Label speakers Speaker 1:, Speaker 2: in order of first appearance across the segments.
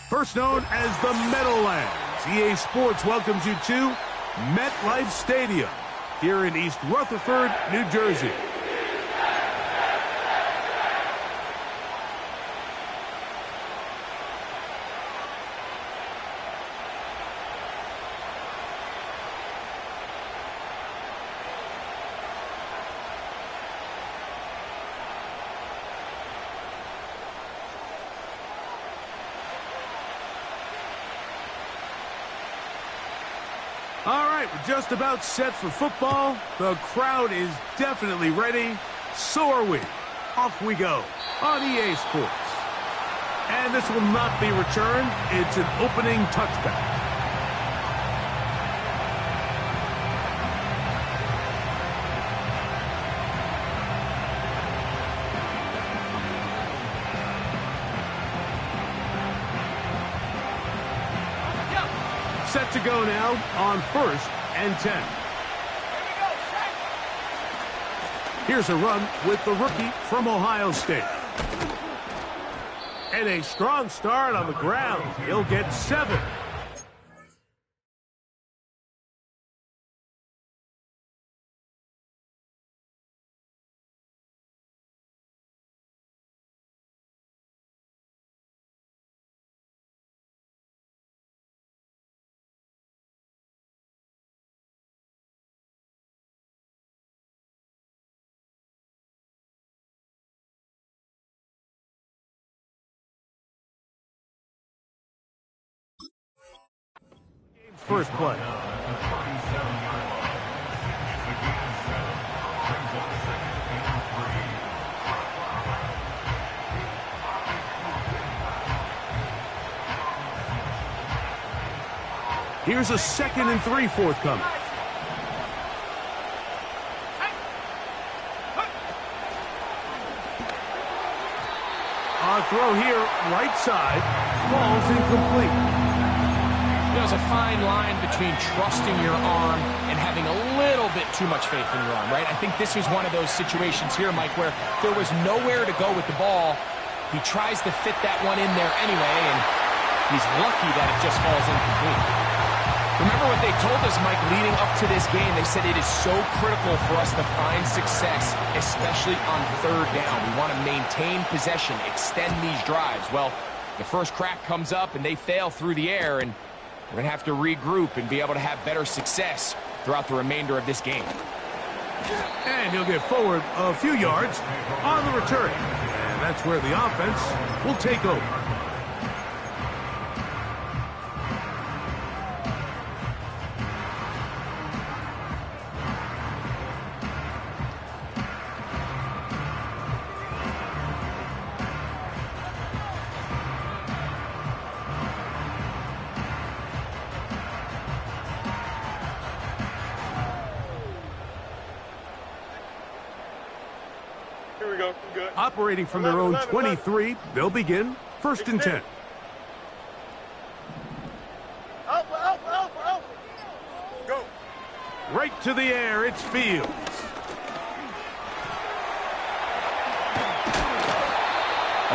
Speaker 1: First known as the Meadowlands, EA Sports welcomes you to MetLife Stadium here in East Rutherford, New Jersey. All right, we're just about set for football. The crowd is definitely ready. So are we. Off we go on EA Sports. And this will not be returned. It's an opening touchback. Set to go now on 1st and 10. Here's a run with the rookie from Ohio State. And a strong start on the ground. He'll get 7. First play. Here's a 2nd and 3 forthcoming. On throw here, right side, falls incomplete.
Speaker 2: There's a fine line between trusting your arm and having a little bit too much faith in your arm, right? I think this was one of those situations here, Mike, where there was nowhere to go with the ball. He tries to fit that one in there anyway, and he's lucky that it just falls incomplete. Remember what they told us, Mike, leading up to this game? They said it is so critical for us to find success, especially on 3rd down. We want to maintain possession, extend these drives. Well, the first crack comes up, and they fail through the air, and we're going to have to regroup and be able to have better success throughout the remainder of this game.
Speaker 1: And he'll get forward a few yards on the return. And that's where the offense will take over.
Speaker 3: Here we go. Good.
Speaker 1: Operating from their own 23, they'll begin 1st and 10.
Speaker 3: Out. Go.
Speaker 1: Right to the air, it's Fields.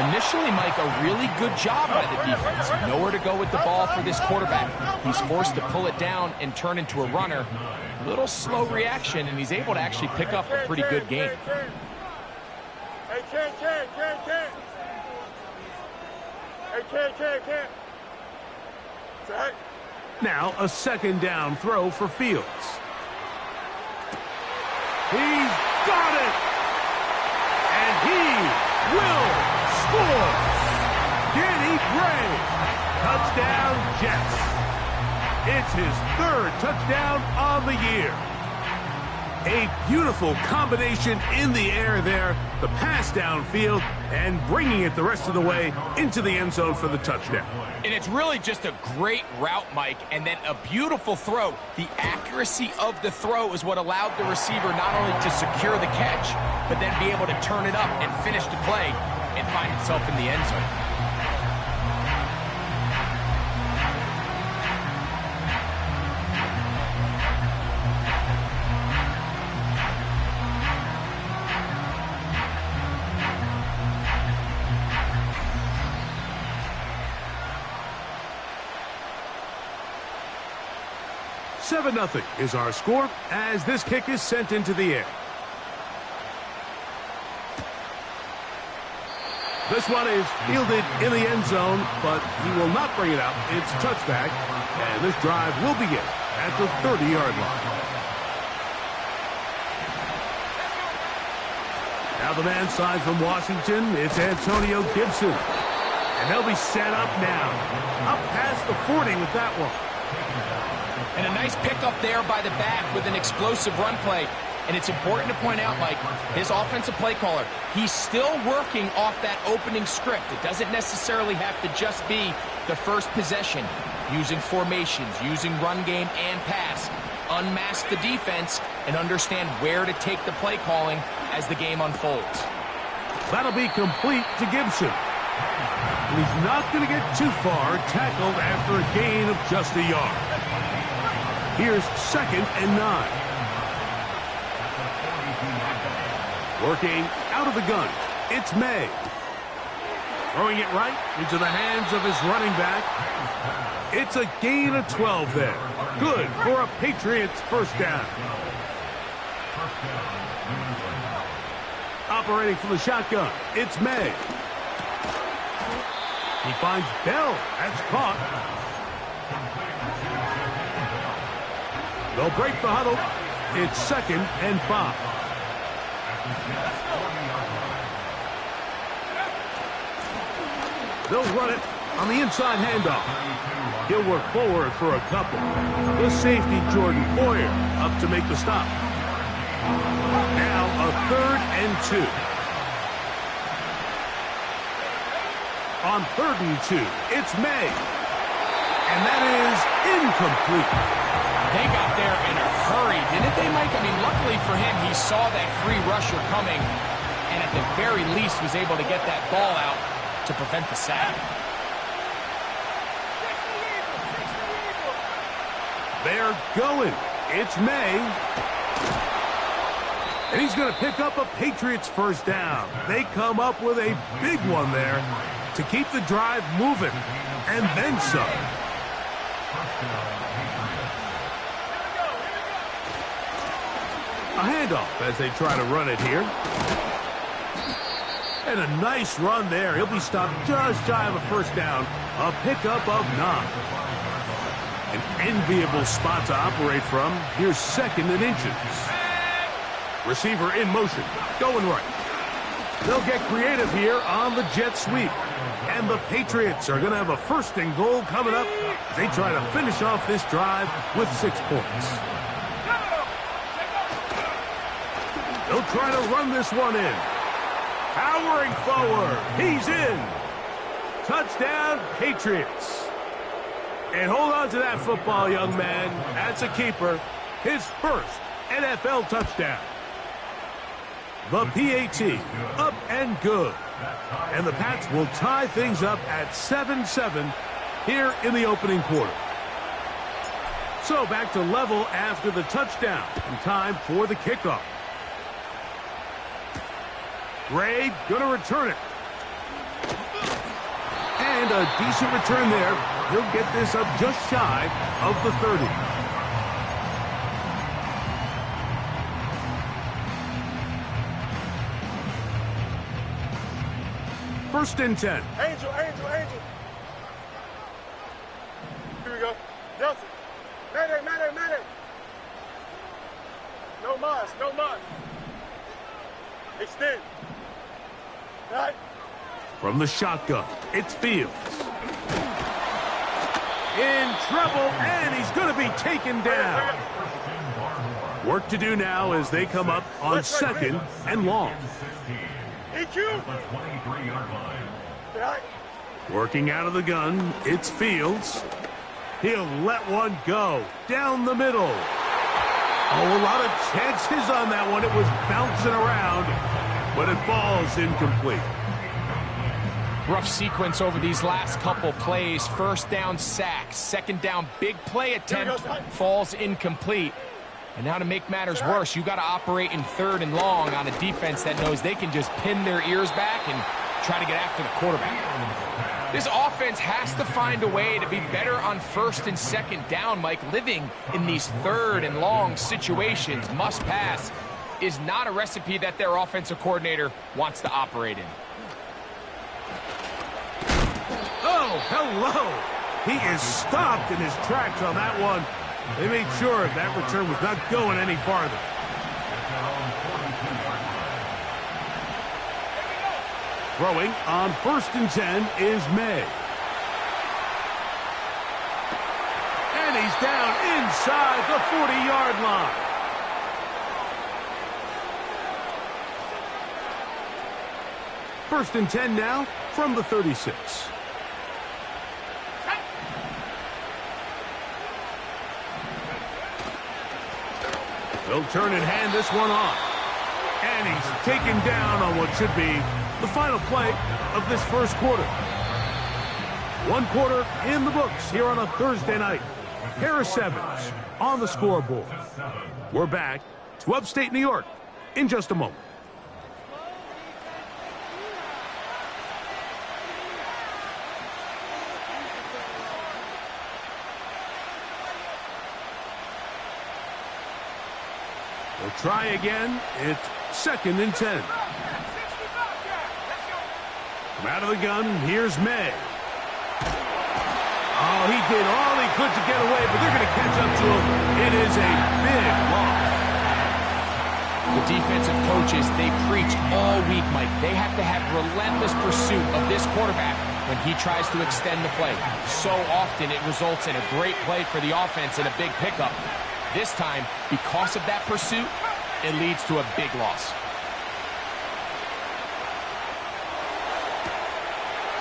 Speaker 2: Initially, Mike, a really good job by the defense. Nowhere to go with the ball for this quarterback. He's forced to pull it down and turn into a runner. A little slow reaction, and he's able to actually pick up a pretty good game.
Speaker 3: Hey, Ken. Hey, Ken. Zach.
Speaker 1: Now a 2nd down throw for Fields. He's got it! And he will score! Danny Gray! Touchdown, Jets! It's his 3rd touchdown on the year. A beautiful combination in the air there, the pass downfield, and bringing it the rest of the way into the end zone for the touchdown.
Speaker 2: And it's really just a great route, Mike, and then a beautiful throw. The accuracy of the throw is what allowed the receiver not only to secure the catch, but then be able to turn it up and finish the play and find himself in the end zone.
Speaker 1: Seven 0 is our score as this kick is sent into the air. This one is fielded in the end zone, but he will not bring it out. It's touchback, and this drive will begin at the 30-yard line. Now the man side from Washington, it's Antonio Gibson. And they'll be set up now. Up past the 40 with that one.
Speaker 2: And a nice pickup there by the back with an explosive run play. And it's important to point out, Mike, his offensive play caller, he's still working off that opening script. It doesn't necessarily have to just be the first possession. Using formations, using run game and pass. Unmask the defense and understand where to take the play calling as the game unfolds.
Speaker 1: That'll be complete to Gibson. He's not going to get too far, tackled after a gain of just a yard. Here's 2nd and 9. Working out of the gun, it's May. Throwing it right into the hands of his running back. It's a gain of 12 there. Good for a Patriots first down. Operating from the shotgun, it's May. He finds Bell. That's caught. They'll break the huddle. It's 2nd and 5. They'll run it on the inside handoff. He'll work forward for a couple. The safety, Jordan Poyer, up to make the stop. Now a 3rd and 2. On 3rd and 2, it's May. And that is incomplete.
Speaker 2: They got there in a hurry, didn't they, Mike? I mean, luckily for him, he saw that free rusher coming and at the very least was able to get that ball out to prevent the sack.
Speaker 1: They're going. It's May. And he's going to pick up a Patriots first down. They come up with a big one there to keep the drive moving, and then some. A handoff as they try to run it here. And a nice run there. He'll be stopped just shy of a first down. A pickup of 9. An enviable spot to operate from. Here's 2nd and inches. Receiver in motion. Going right. They'll get creative here on the jet sweep. And the Patriots are going to have a 1st and goal coming up. They try to finish off this drive with 6 points. They'll try to run this one in. Powering forward. He's in. Touchdown, Patriots. And hold on to that football, young man. That's a keeper. His first NFL touchdown. The PAT, up and good. And the Pats will tie things up at 7-7 here in the opening quarter. So back to level after the touchdown. And time for the kickoff. Gray going to return it. And a decent return there. He'll get this up just shy of the 30. First and 10.
Speaker 3: Angel. Here we go. Nelson. Mayday. No mas. Extend. Right.
Speaker 1: From the shotgun, it's Fields. In trouble, and he's going to be taken down. Work to do now as they come up on second and long.
Speaker 3: EQ.
Speaker 1: Working out of the gun, it's Fields. He'll let one go down the middle. Oh, a lot of chances on that one. It was bouncing around, but it falls incomplete.
Speaker 2: Rough sequence over these last couple plays. First down sack, second down big play attempt, falls incomplete. And now to make matters worse, you got to operate in third and long on a defense that knows they can just pin their ears back and try to get after the quarterback. This offense has to find a way to be better on first and second down, Mike. Living in these third and long situations, must pass, is not a recipe that their offensive coordinator wants to operate in.
Speaker 1: Oh, hello. He is stopped in his tracks on that one. They made sure that return was not going any farther. Throwing on 1st and 10 is May. And he's down inside the 40-yard line. First and 10 now from the 36. They'll turn and hand this one off. And he's taken down on what should be the final play of this first quarter. One quarter in the books here on a Thursday night. Harris Evans on the scoreboard. We're back to upstate New York in just a moment. They'll try again. It's 2nd and 10. From out of the gun, here's May. Oh, he did all he could to get away, but they're going to catch up to him. It is a big loss.
Speaker 2: The defensive coaches, they preach all week, Mike. They have to have relentless pursuit of this quarterback when he tries to extend the play. So often it results in a great play for the offense and a big pickup. This time, because of that pursuit, it leads to a big loss.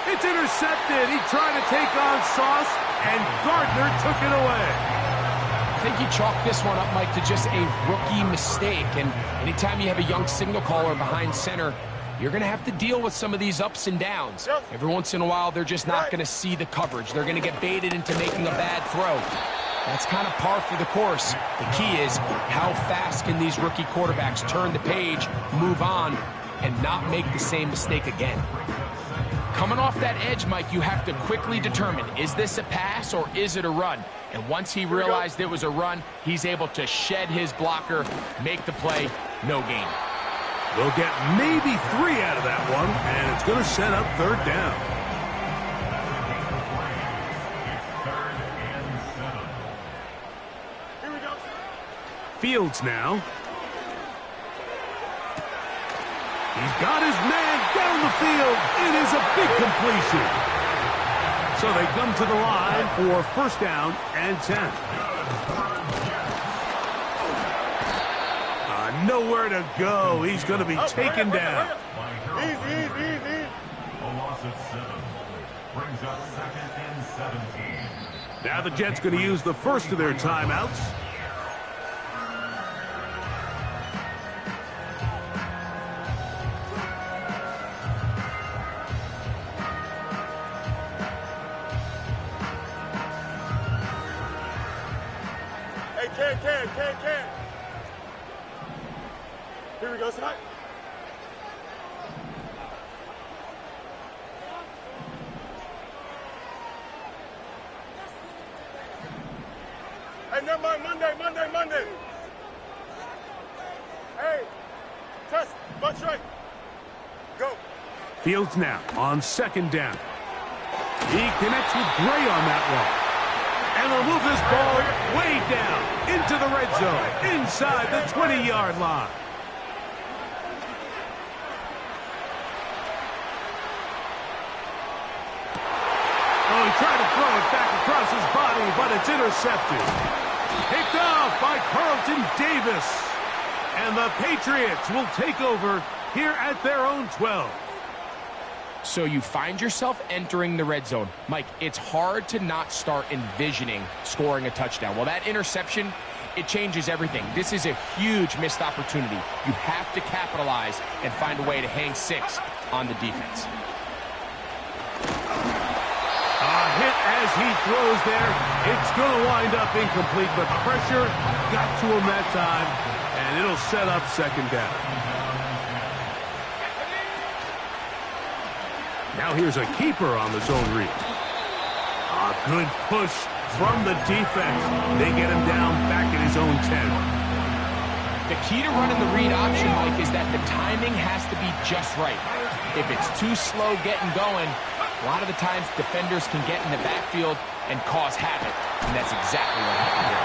Speaker 1: It's intercepted. He tried to take on Sauce, and Gardner took it away.
Speaker 2: I think he chalked this one up, Mike, to just a rookie mistake. And anytime you have a young signal caller behind center, you're going to have to deal with some of these ups and downs. Every once in a while, they're just not going to see the coverage. They're going to get baited into making a bad throw. That's kind of par for the course. The key is how fast can these rookie quarterbacks turn the page, move on, and not make the same mistake again. Coming off that edge, Mike, you have to quickly determine, is this a pass or is it a run? And once he realized it was a run, he's able to shed his blocker, make the play, no gain.
Speaker 1: They'll get maybe 3 out of that one, and it's going to set up 3rd down. Fields now. He's got his man down the field. It is a big completion. So they come to the line for 1st down and 10. Nowhere to go. He's going to be taken down.
Speaker 3: Easy.
Speaker 4: A loss of 7. Brings up 2nd and 17.
Speaker 1: Now the Jets going to use the first of their timeouts.
Speaker 3: Can. Here we go, son. Hey, never mind, Monday. Hey, test, butt straight. Go.
Speaker 1: Fields now on 2nd down. He connects with Gray on that one. And they'll move this ball way down into the red zone, inside the 20-yard line. Oh, he tried to throw it back across his body, but it's intercepted. Picked off by Carlton Davis. And the Patriots will take over here at their own 12.
Speaker 2: So you find yourself entering the red zone. Mike, it's hard to not start envisioning scoring a touchdown. Well, that interception, it changes everything. This is a huge missed opportunity. You have to capitalize and find a way to hang 6 on the defense.
Speaker 1: A hit as he throws there. It's going to wind up incomplete, but pressure got to him that time, and it'll set up second down. Now here's a keeper on the zone read. A good push from the defense. They get him down back at his own 10.
Speaker 2: The key to running the read option, Mike, is that the timing has to be just right. If it's too slow getting going, a lot of the times defenders can get in the backfield and cause havoc, and that's exactly what happened here.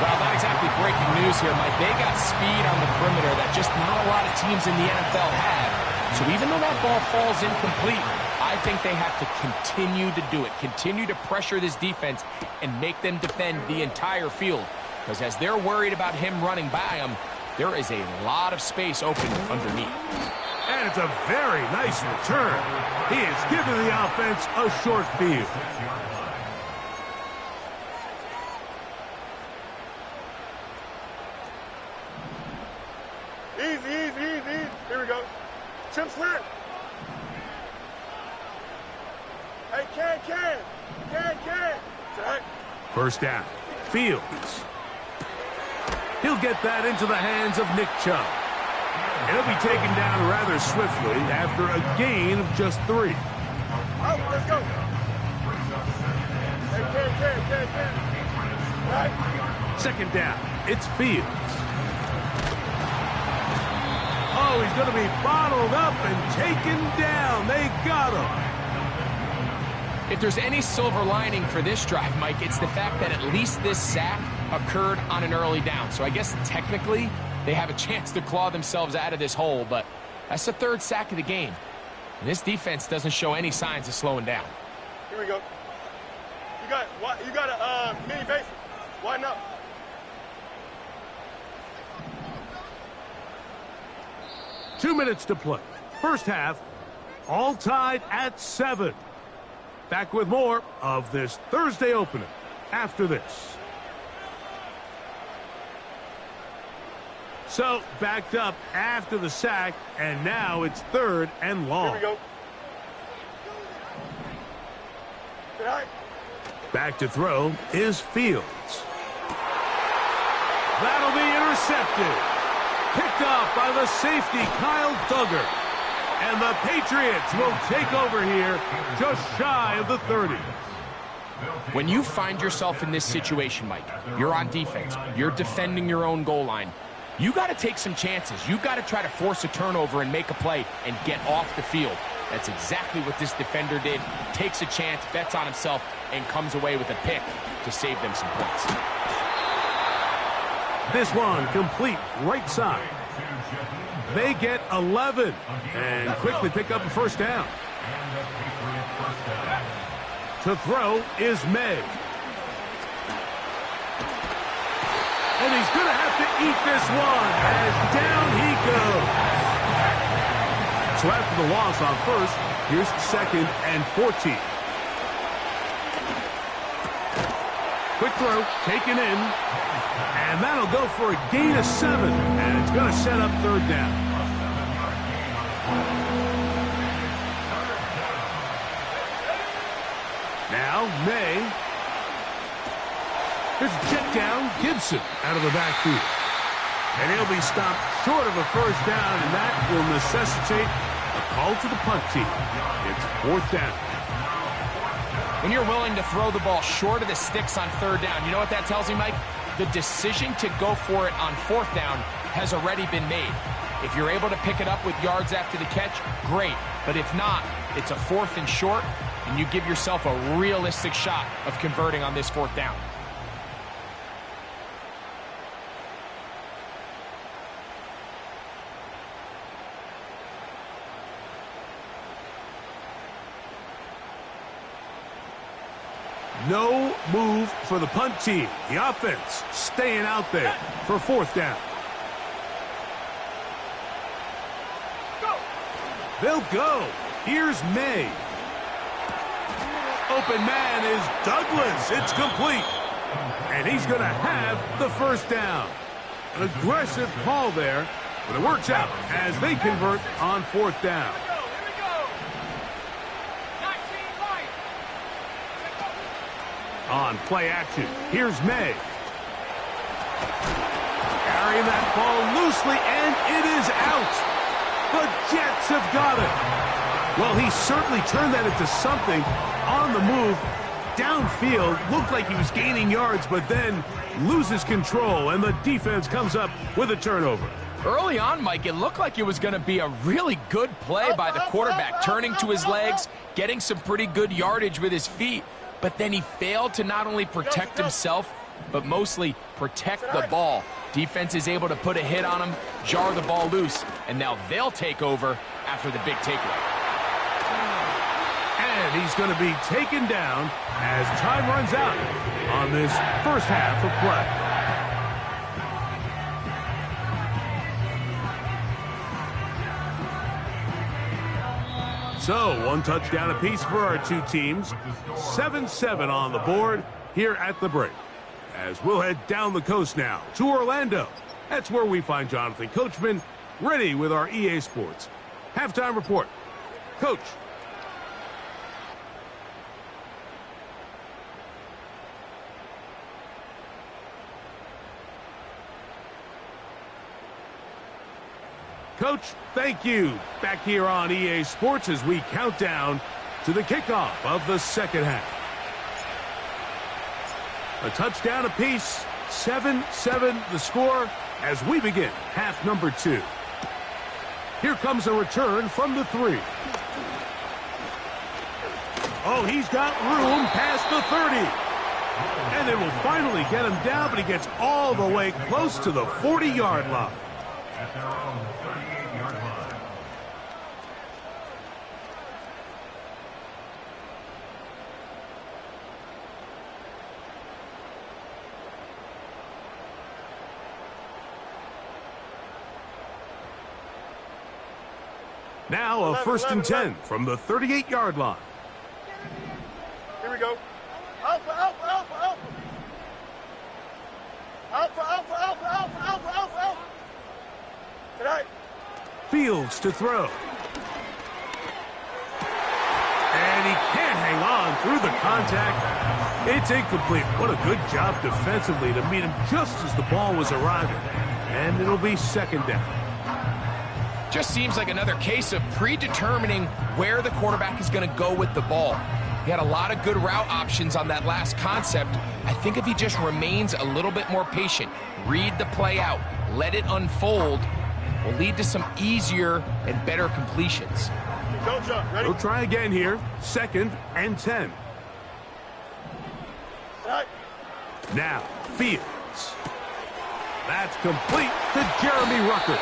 Speaker 2: Well, not exactly breaking news here, Mike. They got speed on the perimeter that just not a lot of teams in the NFL have. So even though that ball falls incomplete, I think they have to continue to do it, continue to pressure this defense and make them defend the entire field. Because as they're worried about him running by them, there is a lot of space open underneath.
Speaker 1: And it's a very nice return. He is giving the offense a short field.
Speaker 3: Easy, easy, easy. Here we go. Cmsl. Hey, can. Right.
Speaker 1: First down. Fields. He'll get that into the hands of Nick Chubb. And he'll be taken down rather swiftly after a gain of just 3.
Speaker 3: Out, let's go. Hey, can. Right.
Speaker 1: Second down. It's Fields. Oh, he's going to be bottled up and taken down. They got him.
Speaker 2: If there's any silver lining for this drive, Mike, it's the fact that at least this sack occurred on an early down. So I guess technically they have a chance to claw themselves out of this hole, but that's the 3rd sack of the game. And this defense doesn't show any signs of slowing down.
Speaker 3: Here we go. You got a mini basic. Why not?
Speaker 1: Two minutes to play. First half, all tied at 7. Back with more of this Thursday opener after this. So, backed up after the sack, and now it's 3rd and long.
Speaker 3: Here we go. Good eye.
Speaker 1: Back to throw is Fields. That'll be intercepted. Picked off by the safety, Kyle Duggar. And the Patriots will take over here just shy of the 30.
Speaker 2: When you find yourself in this situation, Mike, you're on defense, you're defending your own goal line, you got to take some chances. You got to try to force a turnover and make a play and get off the field. That's exactly what this defender did. Takes a chance, bets on himself, and comes away with a pick to save them some points.
Speaker 1: This one complete right side. They get 11 and quickly pick up a first down. To throw is May. And he's going to have to eat this one as down he goes. So after the loss on first, here's 2nd and 14. Quick throw, taken in. And that'll go for a gain of 7. And it's going to set up 3rd down. Now, May. Here's a check down. Gibson out of the backfield. And he'll be stopped short of a first down, and that will necessitate a call to the punt team. It's 4th down.
Speaker 2: When you're willing to throw the ball short of the sticks on 3rd down, you know what that tells me, Mike? The decision to go for it on 4th down has already been made. If you're able to pick it up with yards after the catch, great. But if not, it's a 4th and short, and you give yourself a realistic shot of converting on this 4th down.
Speaker 1: No move for the punt team. The offense staying out there for 4th down. They'll go. Here's May. Open man is Douglas. It's complete. And he's going to have the 1st down. An aggressive call there, but it works out as they convert on 4th down. On play action, here's May. Carrying that ball loosely, and it is out. The Jets have got it. Well, he certainly turned that into something on the move. Downfield, looked like he was gaining yards, but then loses control, and the defense comes up with a turnover.
Speaker 2: Early on, Mike, it looked like it was going to be a really good play by the quarterback, turning to his legs, getting some pretty good yardage with his feet, but then he failed to not only protect himself, but mostly protect the ball. Defense is able to put a hit on him, jar the ball loose, and now they'll take over after the big takeaway.
Speaker 1: And he's going to be taken down as time runs out on this first half of play. So, 1 touchdown apiece for our 2 teams. 7-7 on the board here at the break. As we'll head down the coast now to Orlando. That's where we find Jonathan Coachman ready with our EA Sports halftime report. Coach. Coach, thank you. Back here on EA Sports as we count down to the kickoff of the second half. A touchdown apiece, 7-7 the score as we begin half number 2. Here comes a return from the 3. Oh, he's got room past the 30. And they will finally get him down, but he gets all the way close to the 40-yard line.
Speaker 4: At their own 38-yard line.
Speaker 1: Now a 1st and 10 from the 38-yard line.
Speaker 3: Here we go. Alpha, alpha, alpha, alpha. Alpha, alpha, alpha, alpha, alpha, alpha, alpha. Tonight.
Speaker 1: Fields to throw. And he can't hang on through the contact. It's incomplete. What a good job defensively to meet him just as the ball was arriving. And it'll be 2nd down.
Speaker 2: Just seems like another case of predetermining where the quarterback is going to go with the ball. He had a lot of good route options on that last concept. I think if he just remains a little bit more patient, read the play out, let it unfold, will lead to some easier and better completions.
Speaker 3: Don't jump. Ready?
Speaker 1: We'll try again here. 2nd and 10.
Speaker 3: Tonight.
Speaker 1: Now, Fields. That's complete to Jeremy Rucker.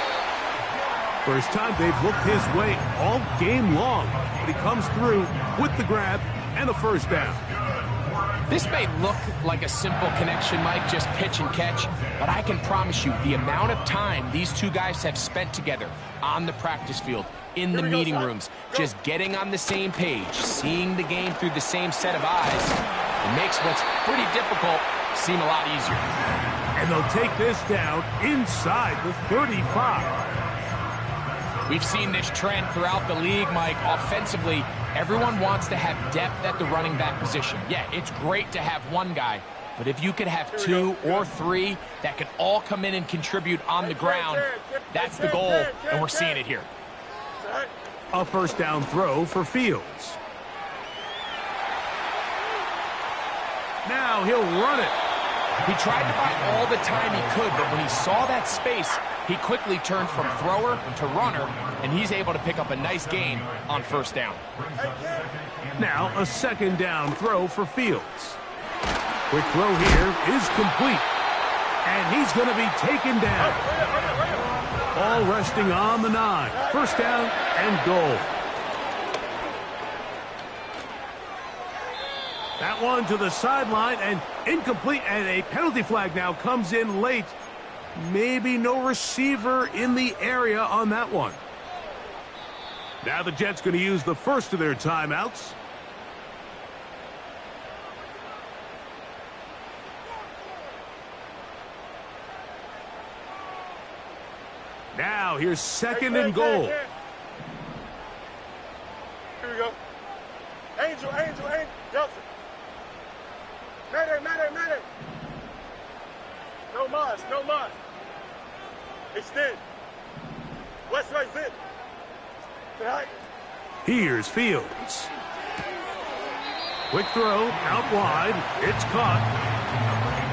Speaker 1: First time they've looked his way all game long, but he comes through with the grab and a 1st down.
Speaker 2: This may look like a simple connection, Mike, just pitch and catch, but I can promise you the amount of time these 2 guys have spent together on the practice field, in the meeting rooms, just getting on the same page, seeing the game through the same set of eyes, it makes what's pretty difficult seem a lot easier.
Speaker 1: And they'll take this down inside the 35.
Speaker 2: We've seen this trend throughout the league, Mike. Offensively, everyone wants to have depth at the running back position. Yeah, it's great to have one guy, but if you could have 2 or 3 that could all come in and contribute on the ground, that's the goal, and we're seeing it here.
Speaker 1: A 1st down throw for Fields. Now he'll run it.
Speaker 2: He tried to buy all the time he could, but when he saw that space, he quickly turned from thrower to runner, and he's able to pick up a nice gain on 1st down.
Speaker 1: Now a 2nd down throw for Fields. Quick throw here is complete. And he's going to be taken down. All resting on the 9. 1st down and goal. That one to the sideline and incomplete, and a penalty flag now comes in late. Maybe no receiver in the area on that one. Now the Jets going to use the first of their timeouts. Now here's second and goal.
Speaker 3: Here we go. Angel. Delta. Mayday. No mas. Extend. West right zip. Right.
Speaker 1: Here's Fields. Quick throw, out wide. It's caught.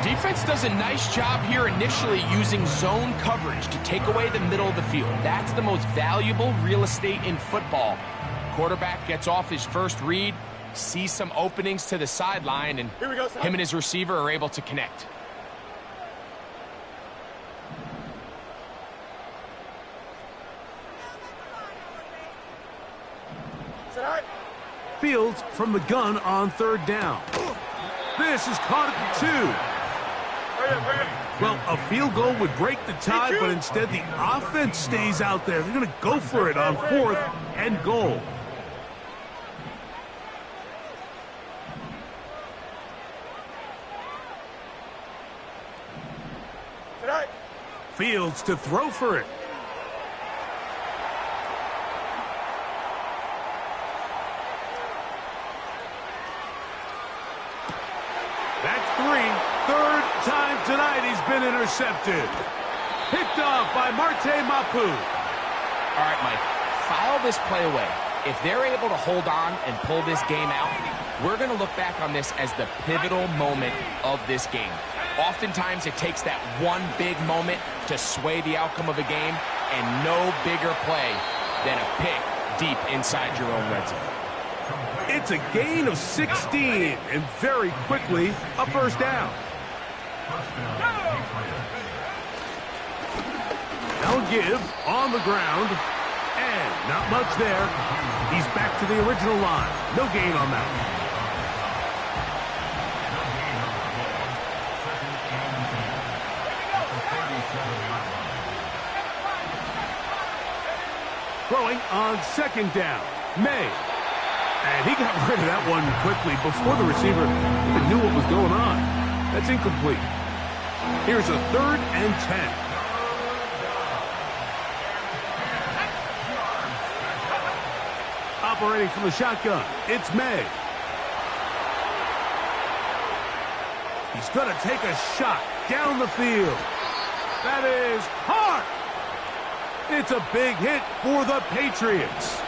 Speaker 2: Defense does a nice job here initially using zone coverage to take away the middle of the field. That's the most valuable real estate in football. Quarterback gets off his first read, sees some openings to the sideline, and him and his receiver are able to connect.
Speaker 1: Fields from the gun on third down. This is caught at the 2. Well, a field goal would break the tie, but instead the offense stays out there. They're going to go for it on 4th and goal. Fields to throw for it. That's 3. Third time tonight he's been intercepted. Picked off by Marte Mapu.
Speaker 2: All right, Mike, file this play away. If they're able to hold on and pull this game out, we're going to look back on this as the pivotal moment of this game. Oftentimes, it takes that one big moment to sway the outcome of a game, and no bigger play than a pick deep inside your own red zone.
Speaker 1: It's a gain of 16, and very quickly, a first down. They'll give on the ground, and not much there. He's back to the original line. No gain on that. Throwing on second down, May. And he got rid of that one quickly before the receiver even knew what was going on. That's incomplete. Here's a 3rd and 10. Operating from the shotgun, it's May. He's going to take a shot down the field. That is hard. It's a big hit for the Patriots.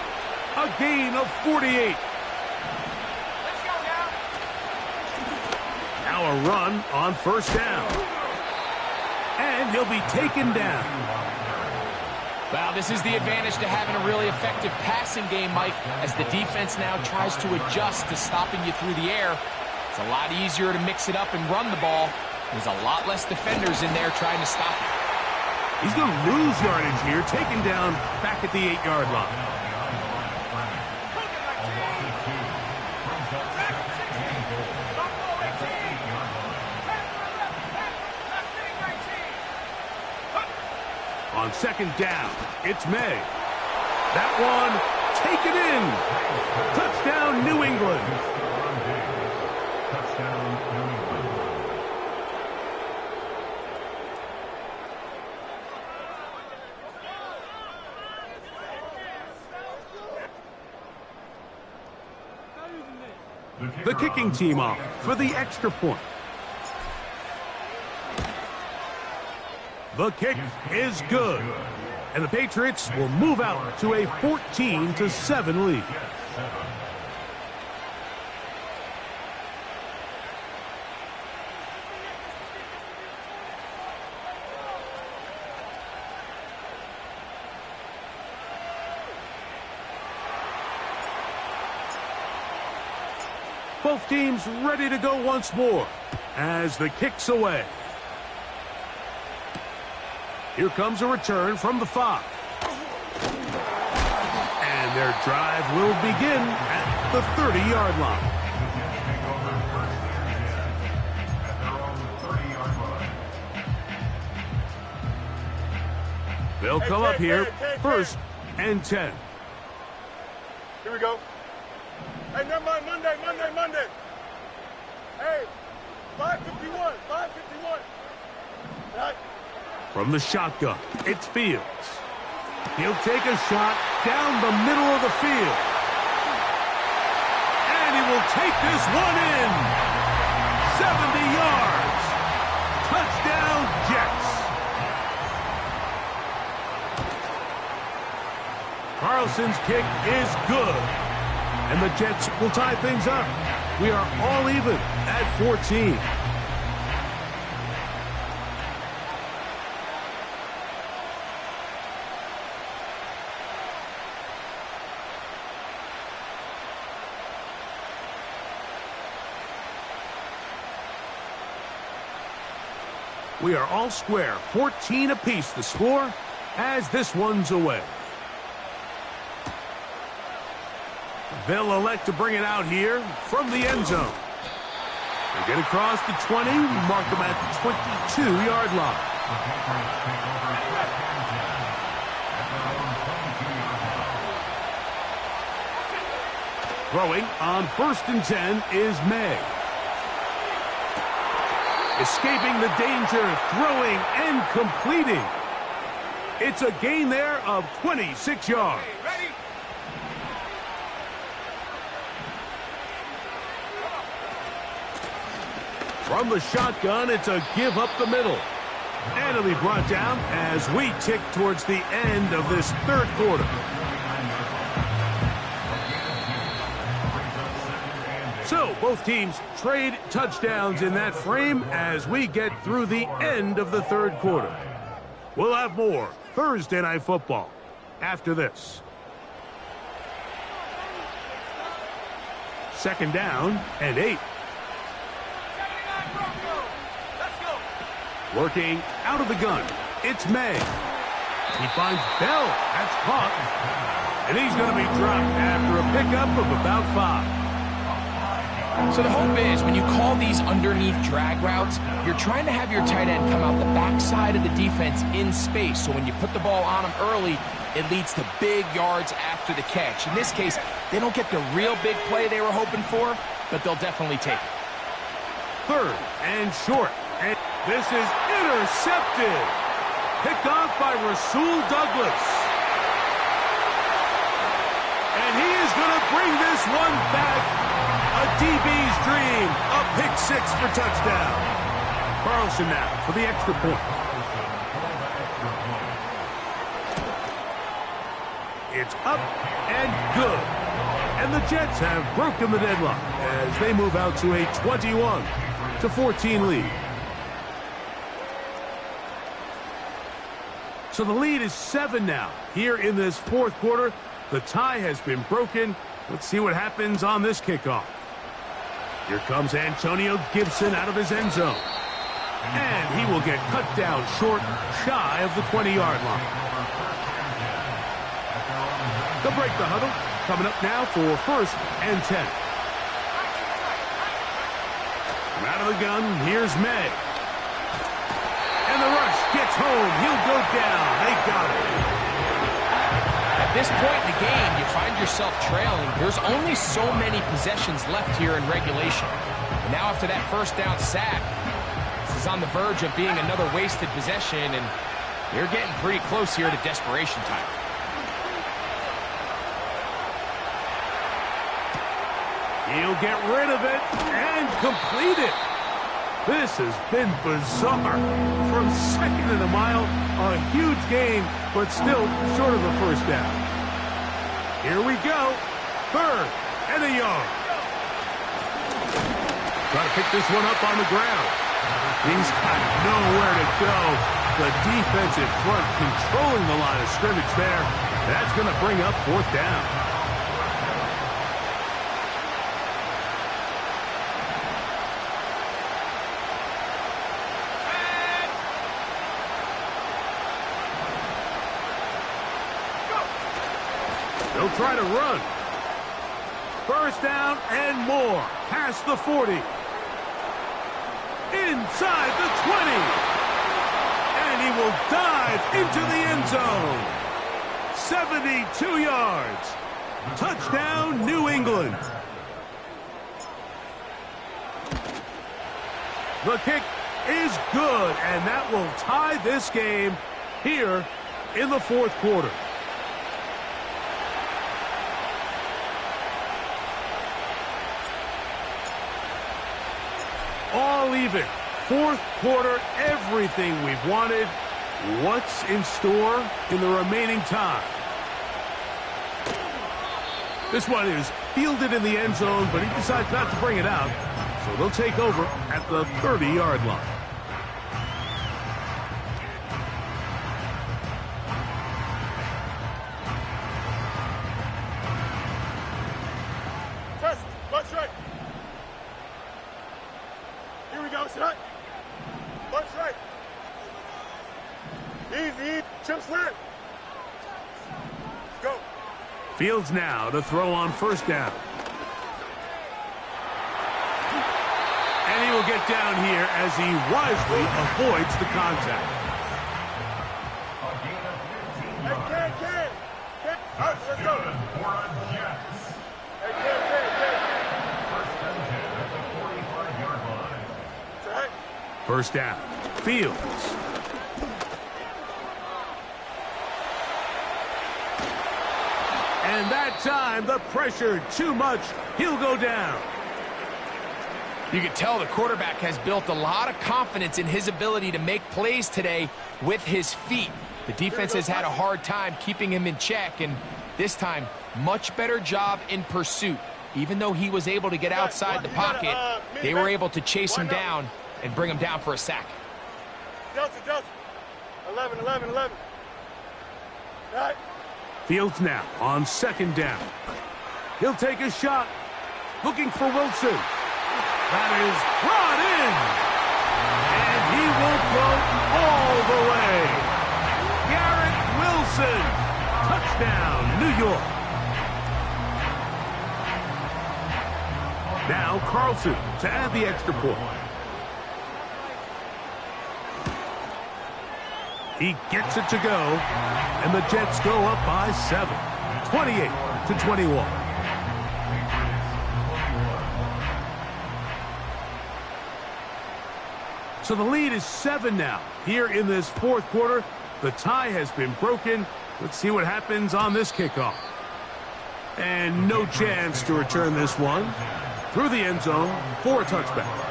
Speaker 1: A gain of 48. Now a run on first down. And he'll be taken down.
Speaker 2: Well, this is the advantage to having a really effective passing game, Mike, as the defense now tries to adjust to stopping you through the air. It's a lot easier to mix it up and run the ball. There's a lot less defenders in there trying to stop it.
Speaker 1: He's going to lose yardage here, taken down back at the 8-yard line. On second down, it's May. That one taken in. Touchdown, New England.
Speaker 4: Touchdown, New England.
Speaker 1: The kicking team off for the extra point. The kick is good. And the Patriots will move out to a 14-7 lead. Both teams ready to go once more as the kick's away. Here comes a return from the 5. And their drive will begin at the 30-yard line. They'll come up here, 1st and 10.
Speaker 3: Here we go. Hey, never mind, Monday. Hey, 551. Right.
Speaker 1: From the shotgun, it's Fields. He'll take a shot down the middle of the field. And he will take this one in. 70 yards. Touchdown, Jets. Carlson's kick is good. And the Jets will tie things up. We are all even at 14. We are all square, 14 apiece the score as this one's away. They'll elect to bring it out here from the end zone. They get across the 20, mark them at the 22-yard line. Throwing on 1st and 10 is May. Escaping the danger, throwing and completing. It's a gain there of 26 yards. From the shotgun, it's a give up the middle. And it'll be brought down as we tick towards the end of this 3rd quarter. So, both teams trade touchdowns in that frame as we get through the end of the 3rd quarter. We'll have more Thursday Night Football after this. 2nd down and 8. Working out of the gun, it's May. He finds Bell. That's caught. And he's going to be dropped after a pickup of about 5.
Speaker 2: So the hope is when you call these underneath drag routes, you're trying to have your tight end come out the backside of the defense in space. So when you put the ball on him early, it leads to big yards after the catch. In this case, they don't get the real big play they were hoping for, but they'll definitely take it.
Speaker 1: 3rd and short. And this is intercepted. Picked off by Rasul Douglas. And he is going to bring this one back. A DB's dream. A pick 6 for touchdown. Carlson now for the extra point. It's up and good. And the Jets have broken the deadlock as they move out to a 21-14 lead. So the lead is 7 now. Here in this 4th quarter, the tie has been broken. Let's see what happens on this kickoff. Here comes Antonio Gibson out of his end zone. And he will get cut down short, shy of the 20-yard line. They'll break the huddle. Coming up now for 1st and 10. From out of the gun, here's May. And the rush gets home. He'll go down. They got it.
Speaker 2: At this point in the game, you find yourself trailing. There's only so many possessions left here in regulation. And now after that 1st down sack, this is on the verge of being another wasted possession, and they're getting pretty close here to desperation time.
Speaker 1: He'll get rid of it and complete it. This has been bizarre. From 2nd and a mile, a huge gain, but still short of the 1st down. Here we go. 3rd and a yard. Try to pick this one up on the ground. He's got nowhere to go. The defensive front controlling the line of scrimmage there. That's going to bring up 4th down. They'll try to run. 1st down and more. Past the 40. Inside the 20. And he will dive into the end zone. 72 yards. Touchdown, New England. The kick is good, and that will tie this game here in the fourth quarter. All even. Fourth quarter, everything we've wanted. What's in store in the remaining time? This one is fielded in the end zone, but he decides not to bring it out. So they'll take over at the 30-yard line.
Speaker 3: Test. Lunge right. Here we go. Shot. Lunge right. Easy. Cmsl. Go.
Speaker 1: Fields now to throw on first down. And he will get down here as he wisely avoids the contact.
Speaker 3: Hey, Ken. All right, let's go. Hey, Ken.
Speaker 4: First and 10 at the 45-yard line.
Speaker 3: All right.
Speaker 1: First down. Fields. And that time, the pressure too much. He'll go down.
Speaker 2: You can tell the quarterback has built a lot of confidence in his ability to make plays today with his feet. The defense has had a hard time keeping him in check, and this time, much better job in pursuit. Even though he was able to get outside the pocket, they were able to chase him down and bring him down for a sack.
Speaker 3: Delta. 11. All right.
Speaker 1: Fields now on second down. He'll take a shot. Looking for Wilson. That is brought in. And he will go all the way. Garrett Wilson. Touchdown, New York. Now Carlson to add the extra point. He gets it to go, and the Jets go up by 7, 28-21. So the lead is 7 now. Here in this fourth quarter, the tie has been broken. Let's see what happens on this kickoff. And no chance to return this one through the end zone for a touchback.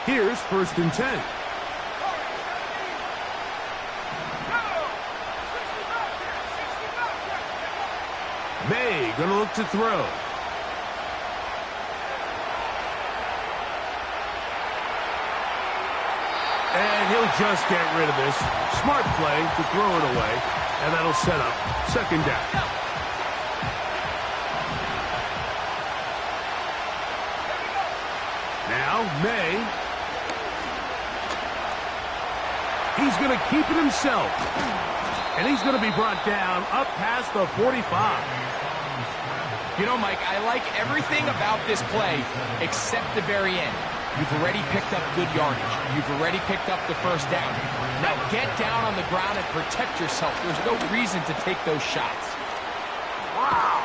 Speaker 1: Here's first and 10. May gonna look to throw. And he'll just get rid of this. Smart play to throw it away, and that'll set up second down. Now May. He's going to keep it himself. And he's going to be brought down up past the 45.
Speaker 2: You know, Mike, I like everything about this play except the very end. You've already picked up good yardage. You've already picked up the first down. Now get down on the ground and protect yourself. There's no reason to take those shots.
Speaker 1: Wow.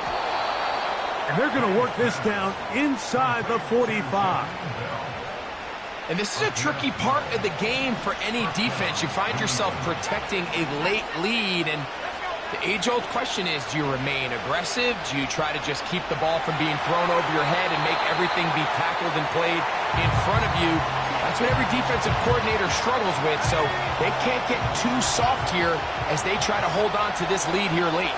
Speaker 1: And they're going to work this down inside the 45.
Speaker 2: And this is a tricky part of the game for any defense. You find yourself protecting a late lead, and the age-old question is, do you remain aggressive? Do you try to just keep the ball from being thrown over your head and make everything be tackled and played in front of you? That's what every defensive coordinator struggles with, so they can't get too soft here as they try to hold on to this lead here late.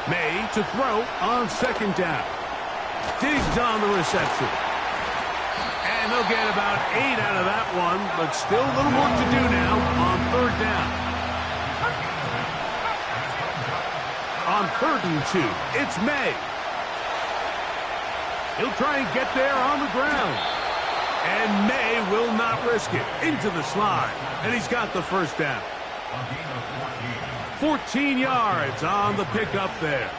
Speaker 1: May to throw on second down. Digs on the reception. And they'll get about 8 out of that one, but still a little work to do now on third down. On 3rd and 2, it's May. He'll try and get there on the ground. And May will not risk it. Into the slide. And he's got the first down. 14 yards on the pickup there.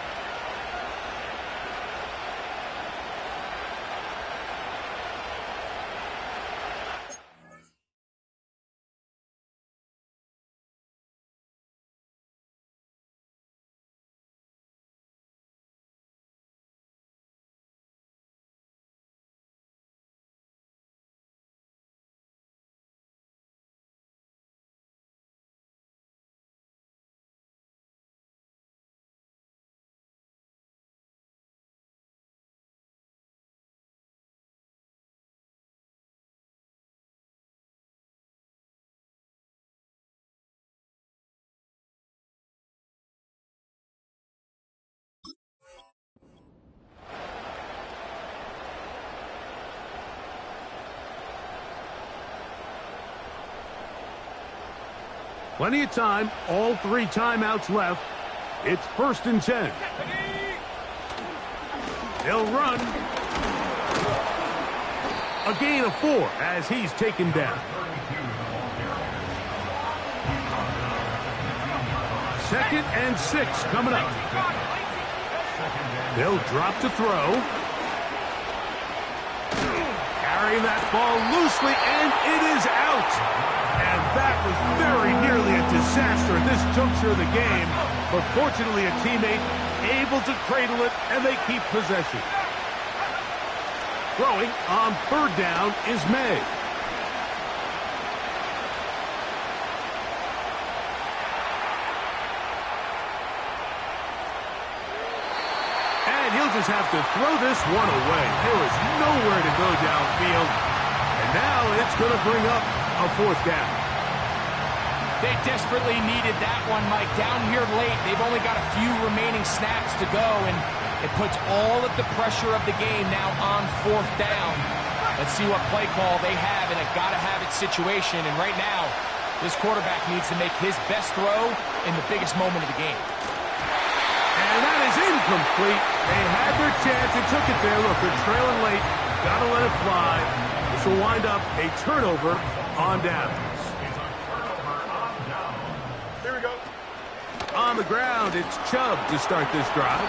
Speaker 1: Plenty of time, all 3 timeouts left. It's 1st and 10. They'll run. A gain of 4 as he's taken down. 2nd and 6 coming up. They'll drop to throw. Carrying that ball loosely, and it is out. And that was very nearly a disaster at this juncture of the game. But fortunately, a teammate able to cradle it, and they keep possession. Throwing on 3rd down is May. And he'll just have to throw this one away. There is nowhere to go downfield. And now it's going to bring up a 4th down.
Speaker 2: They desperately needed that one, Mike. Down here late, they've only got a few remaining snaps to go, and it puts all of the pressure of the game now on 4th down. Let's see what play call they have in a gotta-have-it situation. And right now, this quarterback needs to make his best throw in the biggest moment of the game.
Speaker 1: And that is incomplete. They had their chance. They took it there. Look, they're trailing late. Gotta let it fly. This will wind up a turnover on downs.
Speaker 3: Here we go.
Speaker 1: On the ground, it's Chubb to start this drive.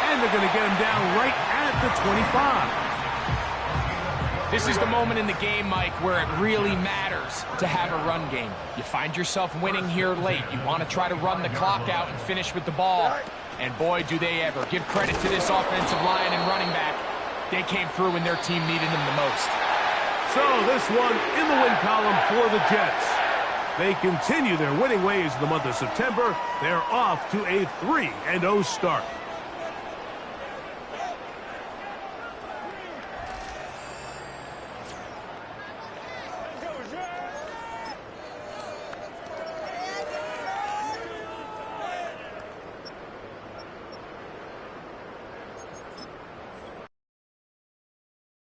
Speaker 1: And they're going to get him down right at the 25.
Speaker 2: This is the moment in the game, Mike, where it really matters to have a run game. You find yourself winning here late. You want to try to run the clock out and finish with the ball. And boy, do they ever. Give credit to this offensive line and running back. They came through when their team needed them the most.
Speaker 1: So this one in the win column for the Jets. They continue their winning ways in the month of September. They're off to a 3-0 start.